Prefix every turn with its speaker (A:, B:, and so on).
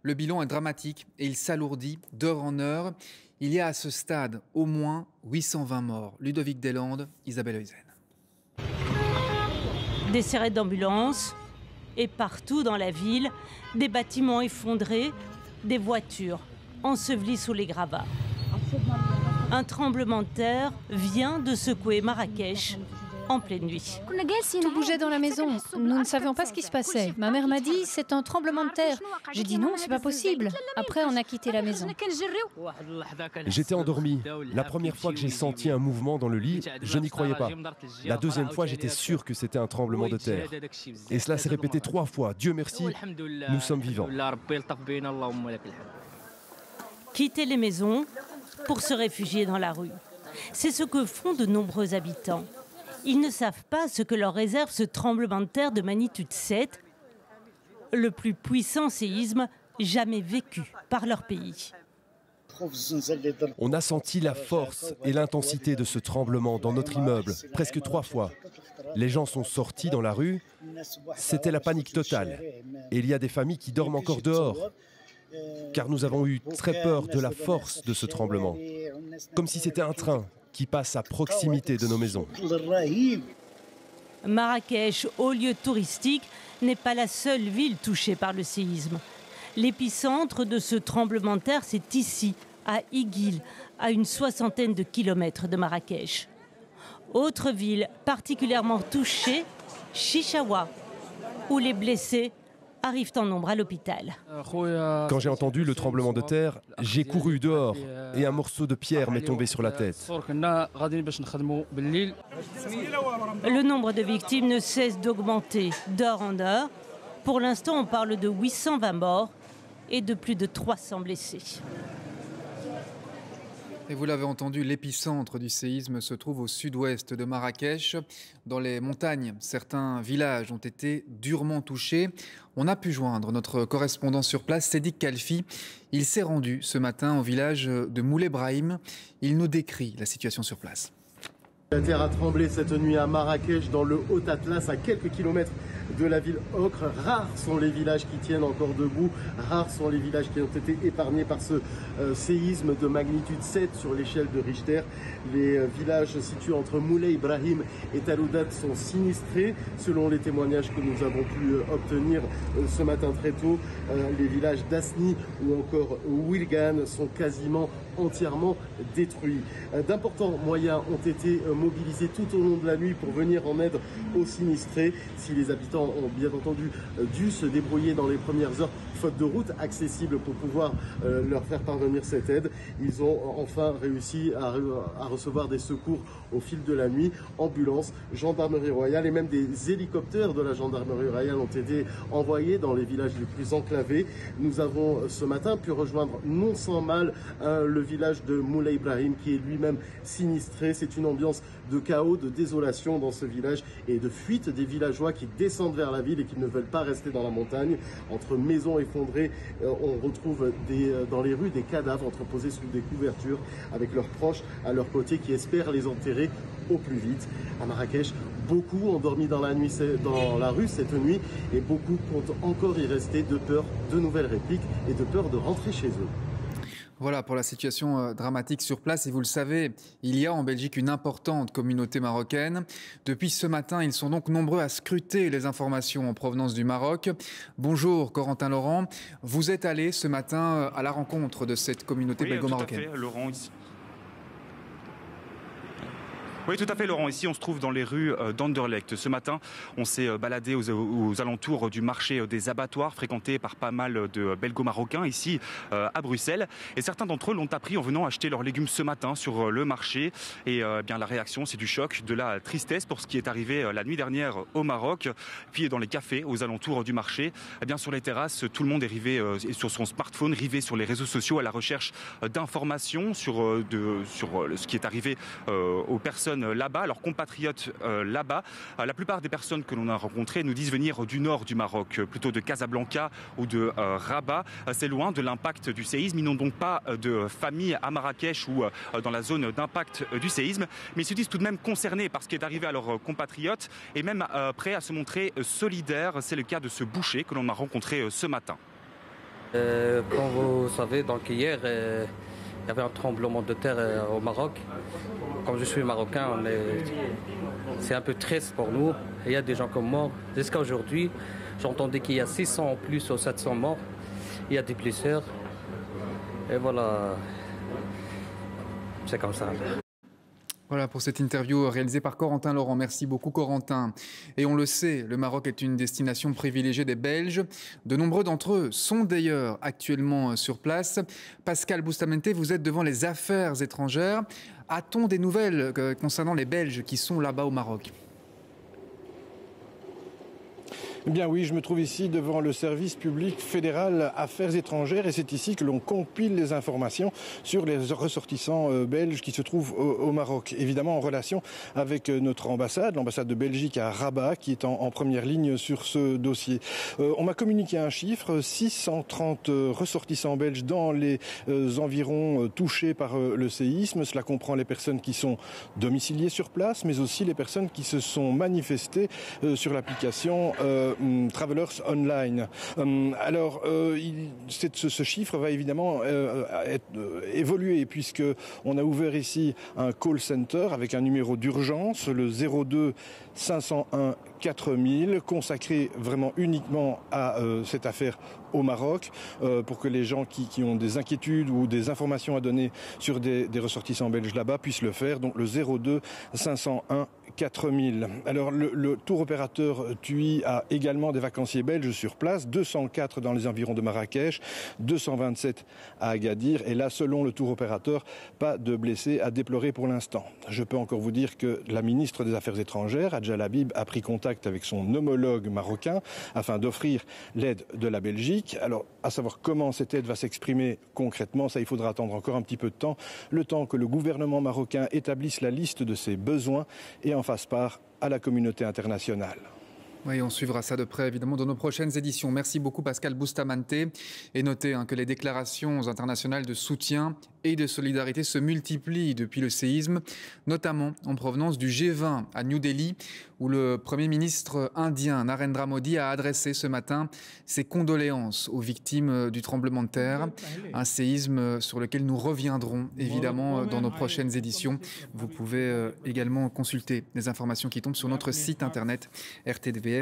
A: Le bilan est dramatique et il s'alourdit d'heure en heure. Il y a à ce stade au moins 820 morts. Ludovic Deslandes, Isabelle Heusen.
B: Des sirènes d'ambulance et partout dans la ville, des bâtiments effondrés, des voitures ensevelies sous les gravats. Un tremblement de terre vient de secouer Marrakech en pleine nuit.
C: Tout bougeait dans la maison. Nous ne savions pas ce qui se passait. Ma mère m'a dit, c'est un tremblement de terre. J'ai dit non, c'est pas possible. Après, on a quitté la maison.
D: J'étais endormi. La première fois que j'ai senti un mouvement dans le lit, je n'y croyais pas. La deuxième fois, j'étais sûr que c'était un tremblement de terre. Et cela s'est répété 3 fois. Dieu merci, nous sommes vivants.
B: Quitter les maisons pour se réfugier dans la rue. C'est ce que font de nombreux habitants. Ils ne savent pas ce que leur réserve ce tremblement de terre de magnitude 7, le plus puissant séisme jamais vécu par leur pays.
D: On a senti la force et l'intensité de ce tremblement dans notre immeuble, presque 3 fois. Les gens sont sortis dans la rue, c'était la panique totale. Et il y a des familles qui dorment encore dehors, car nous avons eu très peur de la force de ce tremblement, comme si c'était un train qui passe à proximité de nos maisons.
B: Marrakech, haut lieu touristique, n'est pas la seule ville touchée par le séisme. L'épicentre de ce tremblement de terre, c'est ici, à Iguil, à une 60aine de kilomètres de Marrakech. Autre ville particulièrement touchée, Chichaoua, où les blessés arrivent en nombre à l'hôpital.
D: Quand j'ai entendu le tremblement de terre, j'ai couru dehors et un morceau de pierre m'est tombé sur la tête.
B: Le nombre de victimes ne cesse d'augmenter d'heure en heure. Pour l'instant, on parle de 820 morts et de plus de 300 blessés.
A: Et vous l'avez entendu, l'épicentre du séisme se trouve au sud-ouest de Marrakech. Dans les montagnes, certains villages ont été durement touchés. On a pu joindre notre correspondant sur place, Sédic Kalfi. Il s'est rendu ce matin au village de Moulay Brahim. Il nous décrit la situation sur place.
E: La terre a tremblé cette nuit à Marrakech, dans le Haut-Atlas, à quelques kilomètres de la ville ocre. Rares sont les villages qui tiennent encore debout, rares sont les villages qui ont été épargnés par ce séisme de magnitude 7 sur l'échelle de Richter. Les villages situés entre Moulay Brahim et Taloudat sont sinistrés, selon les témoignages que nous avons pu obtenir ce matin très tôt. Les villages d'Asni ou encore Wilgan sont quasiment entièrement détruits. D'importants moyens ont été mobilisés tout au long de la nuit pour venir en aide aux sinistrés. Si les habitants ont bien entendu dû se débrouiller dans les premières heures, faute de route accessible pour pouvoir leur faire parvenir cette aide, ils ont enfin réussi à recevoir des secours au fil de la nuit. Ambulances, gendarmerie royale et même des hélicoptères de la gendarmerie royale ont été envoyés dans les villages les plus enclavés. Nous avons ce matin pu rejoindre non sans mal le village de Moulay Brahim qui est lui-même sinistré. C'est une ambiance de chaos, de désolation dans ce village et de fuite des villageois qui descendent vers la ville et qui ne veulent pas rester dans la montagne. Entre maisons effondrées, on retrouve dans les rues des cadavres entreposés sous des couvertures avec leurs proches à leur côté qui espèrent les enterrer au plus vite. À Marrakech, beaucoup ont dormi dans la rue cette nuit et beaucoup comptent encore y rester de peur de nouvelles répliques et de peur de rentrer chez eux.
A: Voilà pour la situation dramatique sur place. Et vous le savez, il y a en Belgique une importante communauté marocaine. Depuis ce matin, ils sont donc nombreux à scruter les informations en provenance du Maroc. Bonjour Corentin Laurent. Vous êtes allé ce matin à la rencontre de cette communauté belgo-marocaine.
F: Tout à fait, Laurent, ici. Oui, tout à fait, Laurent. Ici, on se trouve dans les rues d'Anderlecht. Ce matin, on s'est baladé aux alentours du marché des abattoirs, fréquenté par pas mal de belgo-marocains ici à Bruxelles. Et certains d'entre eux l'ont appris en venant acheter leurs légumes ce matin sur le marché. Et bien, la réaction, c'est du choc, de la tristesse pour ce qui est arrivé la nuit dernière au Maroc. Puis dans les cafés, aux alentours du marché, eh bien, sur les terrasses, tout le monde est rivé sur son smartphone, rivé sur les réseaux sociaux à la recherche d'informations sur ce qui est arrivé aux personnes là-bas, leurs compatriotes là-bas. La plupart des personnes que l'on a rencontrées nous disent venir du nord du Maroc, plutôt de Casablanca ou de Rabat. C'est loin de l'impact du séisme. Ils n'ont donc pas de famille à Marrakech ou dans la zone d'impact du séisme, mais ils se disent tout de même concernés par ce qui est arrivé à leurs compatriotes et même prêts à se montrer solidaires. C'est le cas de ce boucher que l'on a rencontré ce matin.
G: Comme vous savez, donc hier, il y avait un tremblement de terre au Maroc. Comme je suis marocain, c'est un peu triste pour nous. Il y a des gens qui sont morts. Jusqu'à aujourd'hui, j'entendais qu'il y a 600 en plus ou 700 morts. Il y a des blessures. Et voilà, c'est comme ça.
A: Voilà pour cette interview réalisée par Corentin Laurent. Merci beaucoup Corentin. Et on le sait, le Maroc est une destination privilégiée des Belges. De nombreux d'entre eux sont d'ailleurs actuellement sur place. Pascal Boustamente, vous êtes devant les affaires étrangères. A-t-on des nouvelles concernant les Belges qui sont là-bas au Maroc ?
H: Eh bien oui, je me trouve ici devant le service public fédéral Affaires étrangères et c'est ici que l'on compile les informations sur les ressortissants belges qui se trouvent au Maroc. Évidemment en relation avec notre ambassade, l'ambassade de Belgique à Rabat qui est en première ligne sur ce dossier. On m'a communiqué un chiffre, 630 ressortissants belges dans les environs touchés par le séisme. Cela comprend les personnes qui sont domiciliées sur place mais aussi les personnes qui se sont manifestées sur l'application Travelers Online. Alors, ce chiffre va évidemment évoluer puisque on a ouvert ici un call center avec un numéro d'urgence, le 02 501 4000, consacré vraiment uniquement à cette affaire au Maroc, pour que les gens qui ont des inquiétudes ou des informations à donner sur des ressortissants belges là-bas puissent le faire. Donc le 02 501 4000. Alors le tour opérateur TUI a également des vacanciers belges sur place, 204 dans les environs de Marrakech, 227 à Agadir. Et là, selon le tour opérateur, pas de blessés à déplorer pour l'instant. Je peux encore vous dire que la ministre des Affaires étrangères, Adja Labib, a pris contact avec son homologue marocain afin d'offrir l'aide de la Belgique. Alors, à savoir comment cette aide va s'exprimer concrètement, ça il faudra attendre encore un petit peu de temps, le temps que le gouvernement marocain établisse la liste de ses besoins et en fasse part à la communauté internationale.
A: Oui, on suivra ça de près, évidemment, dans nos prochaines éditions. Merci beaucoup, Pascal Boustamente. Et notez que les déclarations internationales de soutien et de solidarité se multiplient depuis le séisme, notamment en provenance du G20 à New Delhi, où le Premier ministre indien Narendra Modi a adressé ce matin ses condoléances aux victimes du tremblement de terre. Un séisme sur lequel nous reviendrons, évidemment, dans nos prochaines éditions. Vous pouvez également consulter les informations qui tombent sur notre site internet rtdvf.be/info.